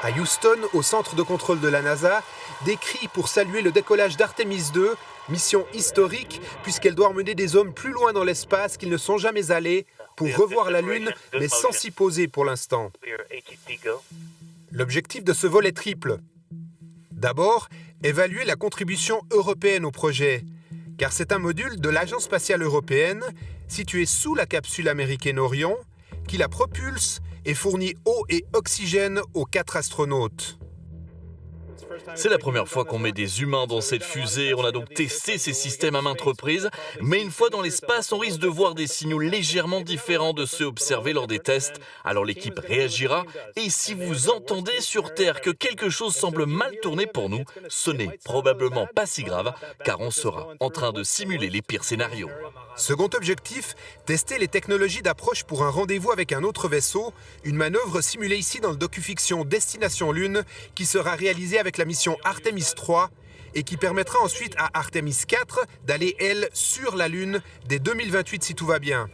À Houston, au centre de contrôle de la NASA, des cris pour saluer le décollage d'Artemis II, mission historique puisqu'elle doit emmener des hommes plus loin dans l'espace qu'ils ne sont jamais allés pour revoir la Lune, mais sans s'y poser pour l'instant. L'objectif de ce vol est triple. D'abord, évaluer la contribution européenne au projet, car c'est un module de l'Agence spatiale européenne, situé sous la capsule américaine Orion, qui la propulse et fournit eau et oxygène aux 4 astronautes. C'est la première fois qu'on met des humains dans cette fusée. On a donc testé ces systèmes à maintes reprises. Mais une fois dans l'espace, on risque de voir des signaux légèrement différents de ceux observés lors des tests. Alors l'équipe réagira. Et si vous entendez sur Terre que quelque chose semble mal tourner pour nous, ce n'est probablement pas si grave, car on sera en train de simuler les pires scénarios. Second objectif, tester les technologies d'approche pour un rendez-vous avec un autre vaisseau, une manœuvre simulée ici dans le docu-fiction Destination Lune, qui sera réalisée avec la mission Artemis III et qui permettra ensuite à Artemis IV d'aller, elle, sur la Lune dès 2028 si tout va bien.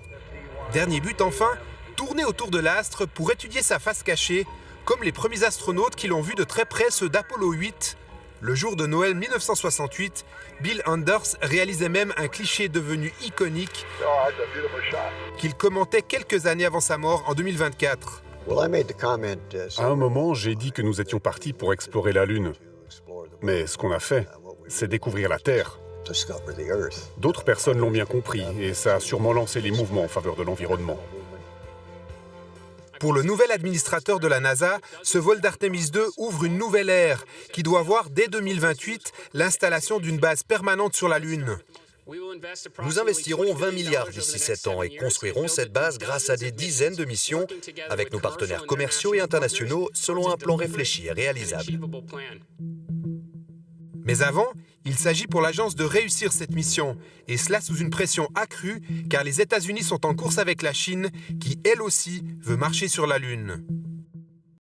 Dernier but enfin, tourner autour de l'astre pour étudier sa face cachée, comme les premiers astronautes qui l'ont vu de très près, ceux d'Apollo 8. Le jour de Noël 1968, Bill Anders réalisait même un cliché devenu iconique qu'il commentait quelques années avant sa mort en 2024. À un moment, j'ai dit que nous étions partis pour explorer la Lune. Mais ce qu'on a fait, c'est découvrir la Terre. D'autres personnes l'ont bien compris et ça a sûrement lancé les mouvements en faveur de l'environnement. Pour le nouvel administrateur de la NASA, ce vol d'Artemis II ouvre une nouvelle ère qui doit voir dès 2028 l'installation d'une base permanente sur la Lune. Nous investirons 20 milliards d'ici 7 ans et construirons cette base grâce à des dizaines de missions avec nos partenaires commerciaux et internationaux selon un plan réfléchi et réalisable. Mais avant, il s'agit pour l'agence de réussir cette mission, et cela sous une pression accrue, car les États-Unis sont en course avec la Chine, qui elle aussi veut marcher sur la Lune.